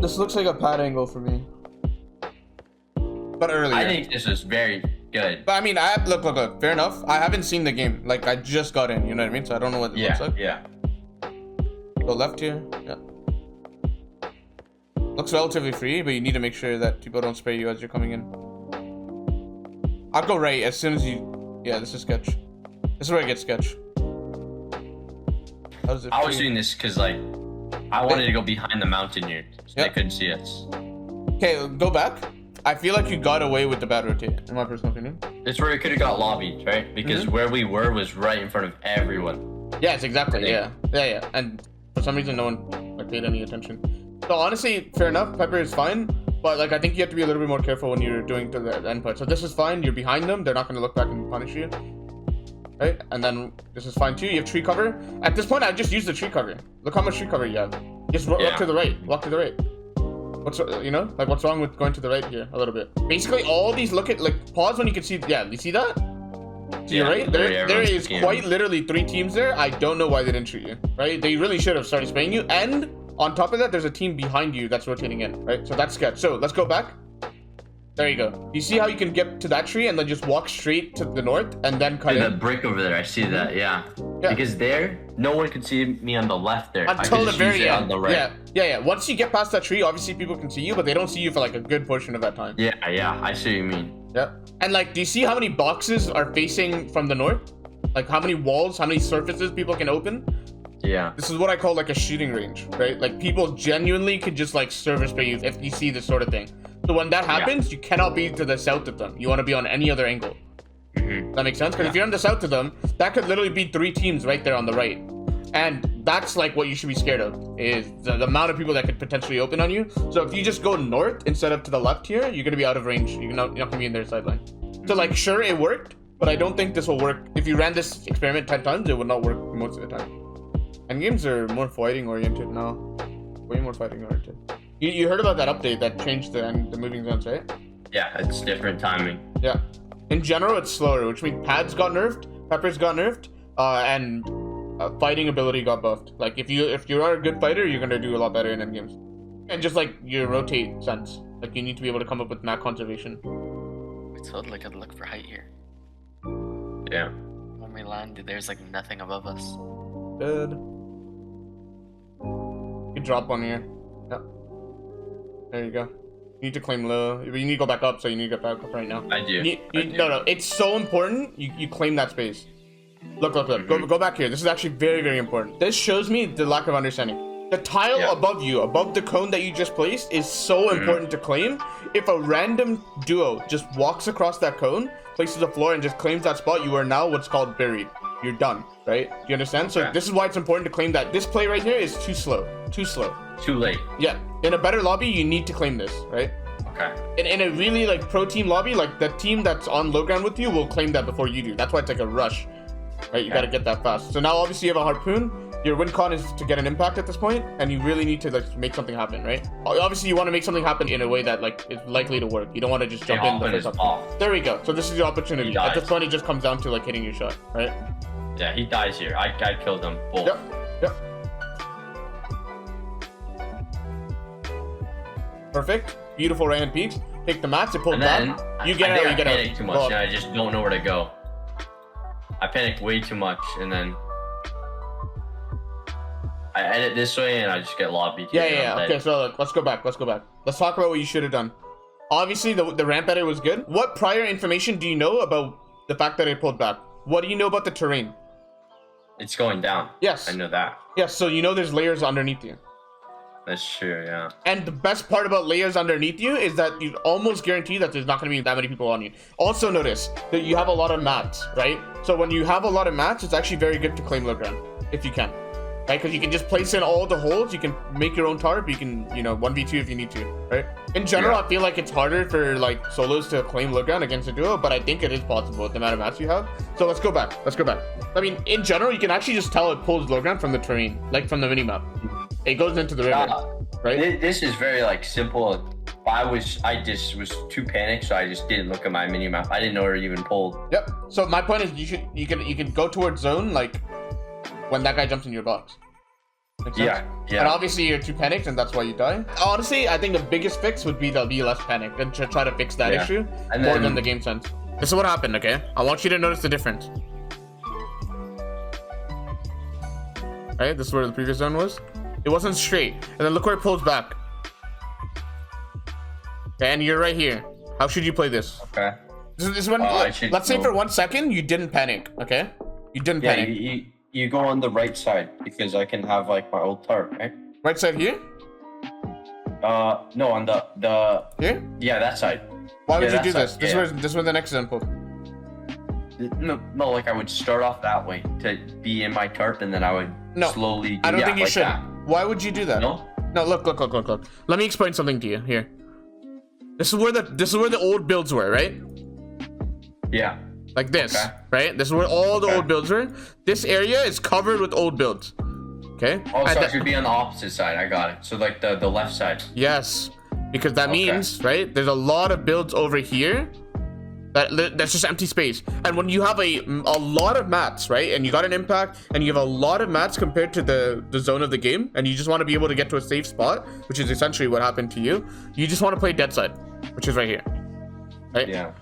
This looks like a pad angle for me. But earlier. I think this is very good. But I mean, look. Fair enough. I haven't seen the game. Like, I just got in. You know what I mean? So I don't know what it looks like. Yeah. Go left here. Yeah. Looks relatively free, but you need to make sure that people don't spray you as you're coming in. I'll go right as soon as you. Yeah, this is sketch. This is where it gets sketch. How does it I was doing this because like I wanted to go behind the mountain here, so they couldn't see us. Okay, go back. I feel like you got away with the bad rotate, in my personal opinion. It's where we could have got lobbied, right? Because where we were was right in front of everyone. Yes, exactly. Yeah. And for some reason, no one like paid any attention. So honestly, fair enough. Pepper is fine, but like I think you have to be a little bit more careful when you're doing to the end part. So this is fine. You're behind them. They're not going to look back and punish you, right? And then this is fine too. You have tree cover. At this point, I just use the tree cover. Look how much tree cover you have. Just walk to the right. Walk to the right. What's what's wrong with going to the right here a little bit? Basically, all these pause when you can see. Yeah, you see that? To your right, there is quite literally 3 teams there. I don't know why they didn't shoot you, right? They really should have started spraying you. And on top of that, there's a team behind you that's rotating in, right? So that's sketch. So let's go back. There you go. You see how you can get to that tree and then just walk straight to the north and then cut in? The brick over there, I see that, yeah. Because there, no one can see me on the left there. Until the very end. On the right. Yeah. Once you get past that tree, obviously people can see you, but they don't see you for like a good portion of that time. Yeah, I see what you mean. Yeah. And like, do you see how many boxes are facing from the north? Like how many walls, how many surfaces people can open? Yeah. This is what I call like a shooting range, right? Like people genuinely could just like service spray you if you see this sort of thing. So when that happens, you cannot be to the south of them. You want to be on any other angle. That makes sense? Because if you're on the south of them, that could literally be 3 teams right there on the right. And that's like what you should be scared of, is the amount of people that could potentially open on you. So if you just go north instead of to the left here, you're going to be out of range. You're not going to be in their sideline. So like, sure, it worked, but I don't think this will work. If you ran this experiment 10 times, it would not work most of the time. Endgames are more fighting oriented now. Way more fighting oriented. You heard about that update that changed the moving zones, right? Yeah, it's different timing. Yeah. In general, it's slower, which means pads got nerfed, peppers got nerfed, and fighting ability got buffed. Like if you are a good fighter, you're gonna do a lot better in endgames. And just like your rotate sense, like you need to be able to come up with map conservation. We totally could look for height here. Yeah. When we land, there's like nothing above us. Good. You can drop one here. Yeah. There you go. You need to claim low. You need to go back up, so you need to get back up right now. I do. No. It's so important. You claim that space. Look. Go back here. This is actually very, very important. This shows me the lack of understanding. The tile above you, above the cone that you just placed, is so important to claim. If a random duo just walks across that cone, places the floor, and just claims that spot, you are now what's called buried. You're done, right? Do you understand? So this is why it's important to claim that. This play right here is too slow. Too slow. Too late. Yeah. In a better lobby, you need to claim this, right? Okay. In a really like pro team lobby, like the team that's on low ground with you will claim that before you do. That's why it's like a rush, right? You gotta get that fast. So now obviously you have a harpoon. Your win con is to get an impact at this point, and you really need to like make something happen, right? Obviously you want to make something happen in a way that like is likely to work. You don't want to just jump in the first up. There we go. So this is your opportunity. At this point, it just comes down to like hitting your shot, right? Yeah, he dies here. I killed them both. Yep. Perfect. Beautiful right-hand peaks. Take the mats. It pulled back. You get out. You get out. I panicked too much, and I just don't know where to go. I panicked way too much, and then I edit this way, and I just get lobbied. Yeah. Okay, so look, let's go back. Let's talk about what you should have done. Obviously, the ramp edit was good. What prior information do you know about the fact that it pulled back? What do you know about the terrain? It's going down. Yes. I know that. Yes, so you know there's layers underneath you. That's true, yeah. And the best part about layers underneath you is that you almost guarantee that there's not going to be that many people on you. Also notice that you have a lot of mats, right? So when you have a lot of mats, it's actually very good to claim low ground, if you can. Right? Because you can just place in all the holes, you can make your own tarp, you can, 1v2 if you need to, right? In general, I feel like it's harder for like solos to claim low ground against a duo, but I think it is possible with the amount of mats you have. So let's go back. I mean, in general, you can actually just tell it pulls low ground from the terrain, like from the minimap. It goes into the river, right? This is very like simple. I just was too panicked, so I just didn't look at my minimap. I didn't know where it even pulled. Yep. So my point is, you can go towards zone like when that guy jumps in your box. Make sense? Yeah. And obviously you're too panicked and that's why you die. Honestly, I think the biggest fix would be to be less panicked and to try to fix that issue And more then- than the game sense. This is what happened, okay? I want you to notice the difference. Right, this is where the previous zone was. It wasn't straight. And then look where it pulls back. Okay, and you're right here. How should you play this? Okay. This is when, let's say for 1 second, you didn't panic, okay? You didn't Yeah, panic. you go on the right side because I can have like my old tarp, right? Right side here? No, on the Here? yeah, that side. Why would Yeah, you do that this? side, This yeah. is where the next zone pulled. No, like I would start off that way to be in my tarp, and then I would slowly. I don't think you like should. that. Why would you do that? No. No, look. Let me explain something to you here. This is where the old builds were, right? Yeah. Like this, Okay. right? This is where all the old builds were. This area is covered with old builds. Okay? Oh, And so I should be on the opposite side. I got it. So like the left side. yes. Because that means, right? There's a lot of builds over here. That's just empty space. And when you have a lot of mats, right? And you got an impact and you have a lot of mats compared to the zone of the game, and you just want to be able to get to a safe spot, which is essentially what happened to you. You just want to play dead side, which is right here. Right? Yeah.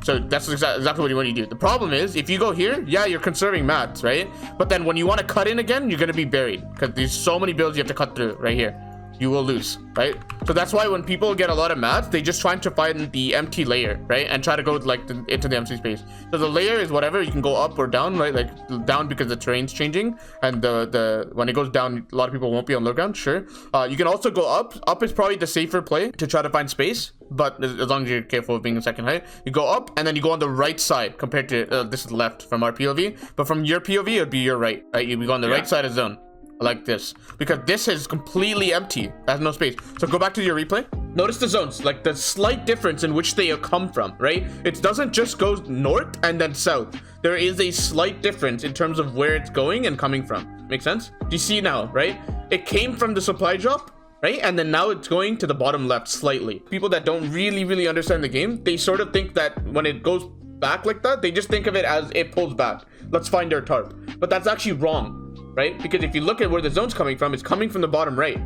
So that's exactly what you want to do. The problem is, if you go here, yeah, you're conserving mats, right? But then when you want to cut in again, you're going to be buried because there's so many builds you have to cut through right here. You will lose, right? So that's why when people get a lot of mats, they just try to find the empty layer, right? And try to go like into the empty space. So the layer is whatever, you can go up or down, right? Like down because the terrain's changing, and the when it goes down, a lot of people won't be on low ground, sure. You can also go up. Up is probably the safer play to try to find space, but as long as you're careful of being in second height. You go up and then you go on the right side compared to this is left from our POV, but from your POV it would be your right, right? You go on the right side of zone. Like this, because this is completely empty. There's no space. So go back to your replay. Notice the zones, like the slight difference in which they come from, right? It doesn't just go north and then south. There is a slight difference in terms of where it's going and coming from. Make sense? Do you see now, right? It came from the supply drop, right? And then now it's going to the bottom left slightly. People that don't really understand the game, they sort of think that when it goes back like that, they just think of it as it pulls back. Let's find our tarp. But that's actually wrong. Right? Because if you look at where the zone's coming from, it's coming from the bottom right.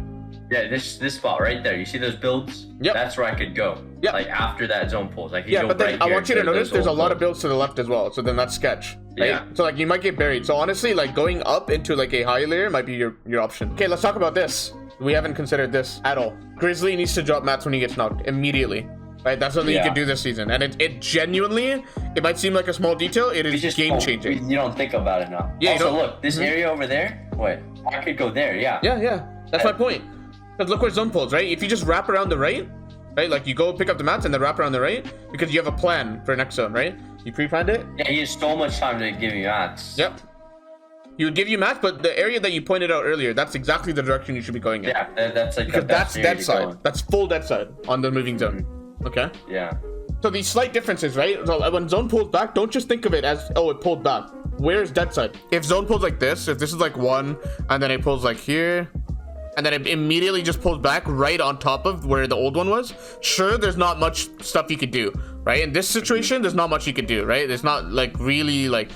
Yeah, this spot right there. You see those builds? Yep. That's where I could go. Yep. Like after that zone pulls. Like Yeah, but then right I here want you to notice those there's a old lot of builds. builds to the left as well. So then that's sketch. Right? Yeah. So like you might get buried. So honestly, like going up into like a high layer might be your option. Okay, let's talk about this. We haven't considered this at all. Grizzly needs to drop mats when he gets knocked immediately. Right? That's something you can do this season. And it genuinely, it might seem like a small detail. It is game changing. You don't think about it now. Yeah, Also, look, this area over there. Wait, I could go there. Yeah. Yeah. That's my point. Because look where zone pulls, right? If you just wrap around the right, like you go pick up the mats and then wrap around the right, because you have a plan for next zone, right? You pre-planned it. Yeah, he has so much time to give you mats. Yep. He would give you mats, but the area that you pointed out earlier, that's exactly the direction you should be going in. Yeah, that's like Because the that's best area dead to side. go in. That's full dead side on the moving zone. Okay? Yeah. So these slight differences, right? So when zone pulls back, don't just think of it as, oh, it pulled back. Where's dead side? If zone pulls like this, if this is like 1, and then it pulls like here, and then it immediately just pulls back right on top of where the old one was, sure, there's not much stuff you could do, right? In this situation, there's not much you could do, right? There's not like really like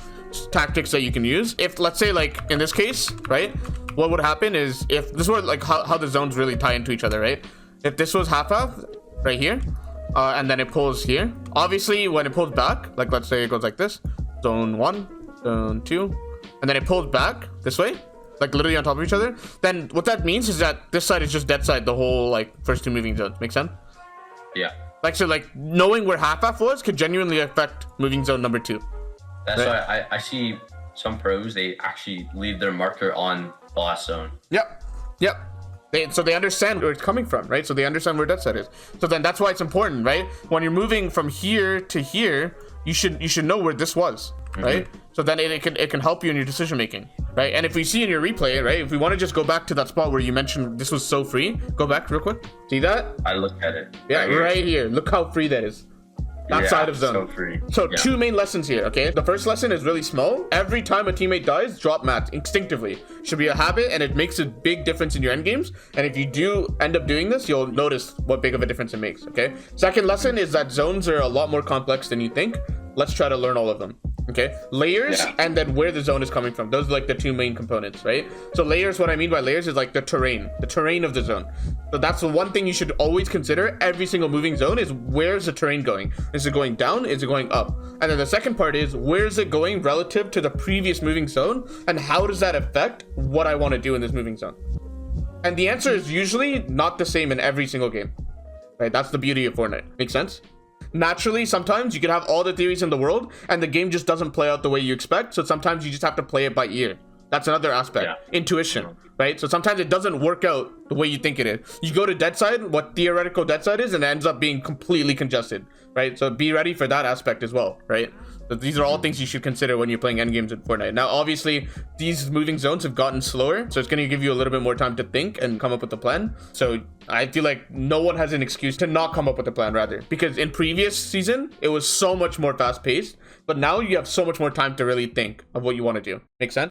tactics that you can use. If let's say like in this case, right, what would happen is if this were like how the zones really tie into each other, right? If this was half right here, and then it pulls here, obviously when it pulls back, like let's say it goes like this, zone 1, zone 2, and then it pulls back this way, like literally on top of each other, then what that means is that this side is just dead side the whole like first 2 moving zones. Make sense? Yeah. Like, so like knowing where half was could genuinely affect moving zone number 2. That's why I see some pros, they actually leave their marker on the last zone. Yep. So they understand where it's coming from, right? So they understand where dead side is. So then that's why it's important, right? When you're moving from here to here, you should know where this was, right? So then it can help you in your decision making, right? And if we see in your replay, right, if we want to just go back to that spot where you mentioned this was so free, go back real quick. See that? I looked at it. Yeah, right here. Look how free that is. Outside of zone. So free. So 2 main lessons here, okay? The first lesson is really small. Every time a teammate dies, drop mats instinctively. Should be a habit, and it makes a big difference in your end games. And if you do end up doing this, you'll notice what big of a difference it makes, okay? Second lesson is that zones are a lot more complex than you think. Let's try to learn all of them. Okay, layers, Yeah. and then where the zone is coming from. Those are like the two main components, right? So layers, what I mean by layers is like the terrain of the zone. So that's the one thing you should always consider every single moving zone is where's the terrain going? Is it going down? Is it going up? And then the second part is where's it going relative to the previous moving zone, and how does that affect what I want to do in this moving zone? And the answer is usually not the same in every single game, right? That's the beauty of Fortnite. Make sense? Naturally, sometimes you can have all the theories in the world and the game just doesn't play out the way you expect. So sometimes you just have to play it by ear. That's another aspect. Yeah. Intuition, right? So sometimes it doesn't work out the way you think it is. You go to dead side, what theoretical dead side is, and it ends up being completely congested, right? So be ready for that aspect as well, right? So these are all things you should consider when you're playing Endgames in Fortnite. Now, obviously, these moving zones have gotten slower, so it's going to give you a little bit more time to think and come up with a plan. So I feel like no one has an excuse to not come up with a plan, rather. Because in previous season, it was so much more fast-paced, but now you have so much more time to really think of what you want to do. Make sense?